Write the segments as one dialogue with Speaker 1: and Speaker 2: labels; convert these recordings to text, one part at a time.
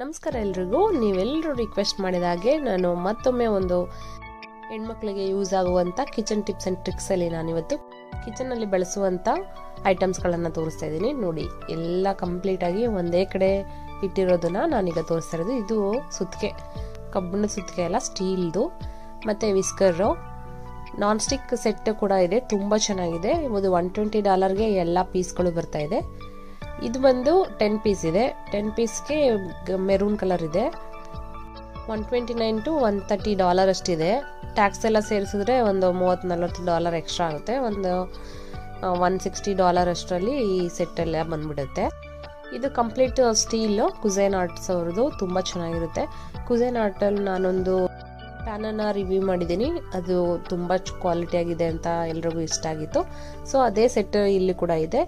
Speaker 1: ನಮಸ್ಕಾರ ಎಲ್ರಿಗೂ. ನೀವೆಲ್ಲರೂ ರಿಕ್ವೆಸ್ಟ್ ಮಾಡಿದ ಹಾಗೆ ನಾನು ಮತ್ತೊಮ್ಮೆ ಒಂದು ಹೆಣ್ಮಕ್ಳಿಗೆ ಯೂಸ್ ಆಗುವಂಥ ಕಿಚನ್ ಟಿಪ್ಸ್ ಆ್ಯಂಡ್ ಟ್ರಿಕ್ಸಲ್ಲಿ ನಾನಿವತ್ತು ಕಿಚನಲ್ಲಿ ಬಳಸುವಂಥ ಐಟಮ್ಸ್ಗಳನ್ನು ತೋರಿಸ್ತಾ ಇದ್ದೀನಿ. ನೋಡಿ, ಎಲ್ಲ ಕಂಪ್ಲೀಟಾಗಿ ಒಂದೇ ಕಡೆ ಇಟ್ಟಿರೋದನ್ನ ನಾನೀಗ ತೋರಿಸ್ತಾ ಇರೋದು. ಇದು ಸುತ್ತಿಗೆ, ಕಬ್ಬಿಣದ ಸುತ್ತಿಗೆ ಅಲ್ಲ, ಸ್ಟೀಲ್ದು. ಮತ್ತು ವಿಸ್ಕರು, ನಾನ್ ಸ್ಟಿಕ್ ಸೆಟ್ ಕೂಡ ಇದೆ, ತುಂಬ ಚೆನ್ನಾಗಿದೆ. ಇದು $120ಗೆ ಎಲ್ಲ ಪೀಸ್ಗಳು ಬರ್ತಾ ಇದೆ. ಇದು ಬಂದು 10 ಪೀಸ್ ಇದೆ. 10 ಪೀಸ್ಗೆ ಮೆರೂನ್ ಕಲರ್ ಇದೆ. $129 to $130 ಅಷ್ಟಿದೆ. ಟ್ಯಾಕ್ಸ್ ಎಲ್ಲ ಸೇರಿಸಿದ್ರೆ ಒಂದು $30-40 ಎಕ್ಸ್ಟ್ರಾ ಆಗುತ್ತೆ. ಒಂದು $160 ಅಷ್ಟರಲ್ಲಿ ಈ ಸೆಟ್ ಎಲ್ಲ ಬಂದ್ಬಿಡುತ್ತೆ. ಇದು ಕಂಪ್ಲೀಟ್ ಸ್ಟೀಲು, ಕುಸೈನ್ ಆರ್ಟ್ಸ್ ಅವ್ರದ್ದು, ತುಂಬ ಚೆನ್ನಾಗಿರುತ್ತೆ. ಕುಸೈನ್ ಆರ್ಟಲ್ಲಿ ನಾನೊಂದು ಪ್ಯಾನನ್ನು ರಿವ್ಯೂ ಮಾಡಿದ್ದೀನಿ, ಅದು ತುಂಬ ಕ್ವಾಲಿಟಿ ಆಗಿದೆ ಅಂತ ಎಲ್ರಿಗೂ ಇಷ್ಟ ಆಗಿತ್ತು. ಸೊ ಅದೇ ಸೆಟ್ ಇಲ್ಲಿ ಕೂಡ ಇದೆ.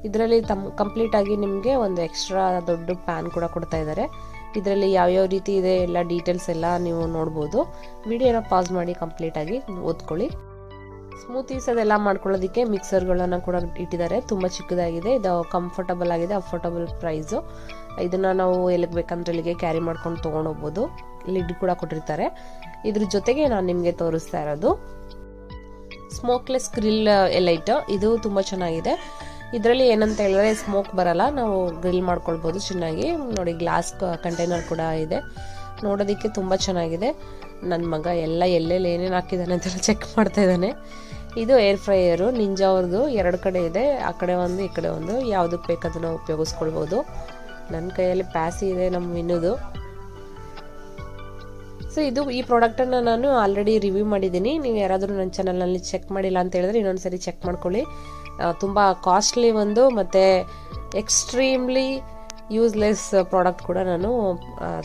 Speaker 1: ಇದರಲ್ಲಿ ಕಂಪ್ಲೀಟಾಗಿ ನಿಮಗೆ ಒಂದು ಎಕ್ಸ್ಟ್ರಾ ದೊಡ್ಡ ಪ್ಯಾನ್ ಕೂಡ ಕೊಡ್ತಾ ಇದ್ದಾರೆ. ಇದರಲ್ಲಿ ಯಾವ್ಯಾವ ರೀತಿ ಇದೆ ಎಲ್ಲ ಡೀಟೇಲ್ಸ್ ಎಲ್ಲ ನೀವು ನೋಡ್ಬೋದು. ವಿಡಿಯೋನ ಪಾಸ್ ಮಾಡಿ ಕಂಪ್ಲೀಟಾಗಿ ಓದ್ಕೊಳ್ಳಿ. ಸ್ಮೂತೀಸ್ ಅದೆಲ್ಲ ಮಾಡ್ಕೊಳ್ಳೋದಕ್ಕೆ ಮಿಕ್ಸರ್ಗಳನ್ನು ಕೂಡ ಇಟ್ಟಿದ್ದಾರೆ, ತುಂಬ ಚಿಕ್ಕದಾಗಿದೆ. ಇದು ಕಂಫರ್ಟಬಲ್ ಆಗಿದೆ, ಅಫೋರ್ಡಬಲ್ ಪ್ರೈಸು. ಇದನ್ನು ನಾವು ಎಲ್ಲಿಗೆ ಬೇಕಂದ್ರೆ ಇಲ್ಲಿಗೆ ಕ್ಯಾರಿ ಮಾಡ್ಕೊಂಡು ತೊಗೊಂಡೋಗ್ಬೋದು. ಲಿಡ್ ಕೂಡ ಕೊಟ್ಟಿರ್ತಾರೆ. ಇದ್ರ ಜೊತೆಗೆ ನಾನು ನಿಮಗೆ ತೋರಿಸ್ತಾ ಇರೋದು ಸ್ಮೋಕ್ಲೆಸ್ ಗ್ರಿಲ್ ಎಲೈಟ್. ಇದು ತುಂಬ ಚೆನ್ನಾಗಿದೆ. ಇದರಲ್ಲಿ ಏನಂತ ಹೇಳಿದ್ರೆ ಸ್ಮೋಕ್ ಬರಲ್ಲ, ನಾವು ಗ್ರಿಲ್ ಮಾಡ್ಕೊಳ್ಬೋದು ಚೆನ್ನಾಗಿ. ನೋಡಿ, ಗ್ಲಾಸ್ ಕಂಟೈನರ್ ಕೂಡ ಇದೆ, ನೋಡೋದಕ್ಕೆ ತುಂಬ ಚೆನ್ನಾಗಿದೆ. ನನ್ನ ಮಗ ಎಲ್ಲ ಎಲ್ಲೆಲ್ಲಿ ಏನೇನು ಹಾಕಿದ್ದಾನೆ ಅಂತೆಲ್ಲ ಚೆಕ್ ಮಾಡ್ತಾ ಇದ್ದಾನೆ. ಇದು ಏರ್ ಫ್ರೈಯರು, ನಿಂಜಾ ಅವ್ರದ್ದು, 2 ಕಡೆ ಇದೆ, ಆ ಕಡೆ ಒಂದು ಈ ಕಡೆ ಒಂದು. ಯಾವುದಕ್ಕೆ ಬೇಕಾದ್ರೂ ನಾವು ಉಪಯೋಗಿಸ್ಕೊಳ್ಬೋದು. ನನ್ನ ಕೈಯಲ್ಲಿ ಪ್ಯಾಸಿ ಇದೆ, ನಮ್ಮ ವಿನ್ನೋದು. ಸೊ ಈ ಪ್ರಾಡಕ್ಟನ್ನು ನಾನು ಆಲ್ರೆಡಿ ರಿವ್ಯೂ ಮಾಡಿದ್ದೀನಿ. ನೀವು ಯಾರಾದರೂ ನನ್ನ ಚಾನಲ್ನಲ್ಲಿ ಚೆಕ್ ಮಾಡಿಲ್ಲ ಅಂತ ಹೇಳಿದ್ರೆ ಇನ್ನೊಂದ್ಸರಿ ಚೆಕ್ ಮಾಡ್ಕೊಳ್ಳಿ. ತುಂಬ ಕಾಸ್ಟ್ಲಿ ಒಂದು ಮತ್ತು ಎಕ್ಸ್ಟ್ರೀಮ್ಲಿ ಯೂಸ್ಲೆಸ್ ಪ್ರಾಡಕ್ಟ್ ಕೂಡ ನಾನು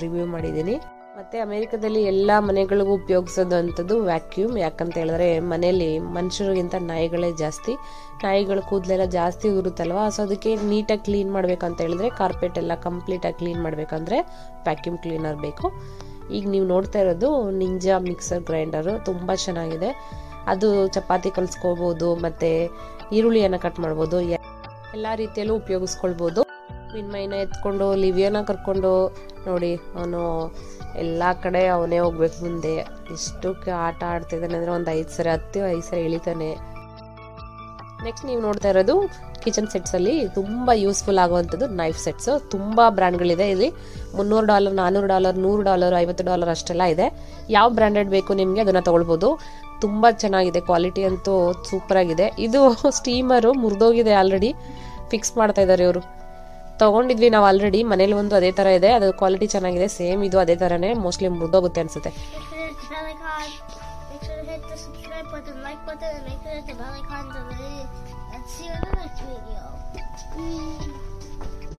Speaker 1: ರಿವ್ಯೂ ಮಾಡಿದ್ದೀನಿ. ಮತ್ತು ಅಮೆರಿಕದಲ್ಲಿ ಎಲ್ಲ ಮನೆಗಳಿಗೂ ಉಪಯೋಗಿಸೋದಂಥದ್ದು ವ್ಯಾಕ್ಯೂಮ್. ಯಾಕಂತ ಹೇಳಿದ್ರೆ ಮನೆಯಲ್ಲಿ ಮನುಷ್ಯರಿಗಿಂತ ನಾಯಿಗಳೇ ಜಾಸ್ತಿ. ನಾಯಿಗಳ ಕೂದಲೆಲ್ಲ ಜಾಸ್ತಿ ಇರುತ್ತಲ್ವ, ಸೊ ಅದಕ್ಕೆ ನೀಟಾಗಿ ಕ್ಲೀನ್ ಮಾಡಬೇಕಂತ ಹೇಳಿದ್ರೆ, ಕಾರ್ಪೆಟ್ ಎಲ್ಲ ಕಂಪ್ಲೀಟಾಗಿ ಕ್ಲೀನ್ ಮಾಡಬೇಕಂದ್ರೆ ವ್ಯಾಕ್ಯೂಮ್ ಕ್ಲೀನರ್ ಬೇಕು. ಈಗ ನೀವು ನೋಡ್ತಾ ಇರೋದು ನಿಂಜಾ ಮಿಕ್ಸರ್ ಗ್ರೈಂಡರು, ತುಂಬ ಚೆನ್ನಾಗಿದೆ. ಅದು ಚಪಾತಿ ಕಲಿಸ್ಕೊಳ್ಬೋದು, ಮತ್ತು ಈರುಳ್ಳಿಯನ್ನು ಕಟ್ ಮಾಡ್ಬೋದು, ಎಲ್ಲ ರೀತಿಯಲ್ಲೂ ಉಪಯೋಗಿಸ್ಕೊಳ್ಬೋದು. ಮಿನ್ಮೈನ ಎತ್ಕೊಂಡು ಲಿವಿಯನ್ನ ಕರ್ಕೊಂಡು ನೋಡಿ, ಅವನು ಎಲ್ಲ ಕಡೆ ಅವನೇ ಹೋಗ್ಬೇಕು ಮುಂದೆ. ಎಷ್ಟು ಆಟ ಆಡ್ತಿದ್ದಾನೆ ಅಂದರೆ ಒಂದು 5 ಸರಿ ಹತ್ತಿ 5 ಸರಿ ಇಳಿತಾನೆ. ನೆಕ್ಸ್ಟ್ ನೀವು ನೋಡ್ತಾ ಇರೋದು ಕಿಚನ್ ಸೆಟ್ಸಲ್ಲಿ ತುಂಬ ಯೂಸ್ಫುಲ್ ಆಗುವಂಥದ್ದು ನೈಫ್ ಸೆಟ್ಸು. ತುಂಬ ಬ್ರ್ಯಾಂಡ್ಗಳಿದೆ. ಇಲ್ಲಿ $300, $400, $100, $50 ಅಷ್ಟೆಲ್ಲ ಇದೆ. ಯಾವ ಬ್ರ್ಯಾಂಡೆಡ್ ಬೇಕು ನಿಮಗೆ ಅದನ್ನು ತೊಗೊಳ್ಬೋದು. ತುಂಬ ಚೆನ್ನಾಗಿದೆ, ಕ್ವಾಲಿಟಿ ಅಂತೂ ಸೂಪರ್ ಆಗಿದೆ. ಇದು ಸ್ಟೀಮರು ಮುರಿದೋಗಿದೆ, ಆಲ್ರೆಡಿ ಫಿಕ್ಸ್ ಮಾಡ್ತಾ ಇದ್ದಾರೆ ಇವರು. ತೊಗೊಂಡಿದ್ವಿ ನಾವು ಆಲ್ರೆಡಿ, ಮನೇಲಿ ಒಂದು ಅದೇ ಥರ ಇದೆ, ಅದು ಕ್ವಾಲಿಟಿ ಚೆನ್ನಾಗಿದೆ. ಸೇಮ್ ಇದು ಅದೇ ಥರನೇ, ಮೋಸ್ಟ್ಲಿ ಮುರಿದೋಗುತ್ತೆ ಅನಿಸುತ್ತೆ.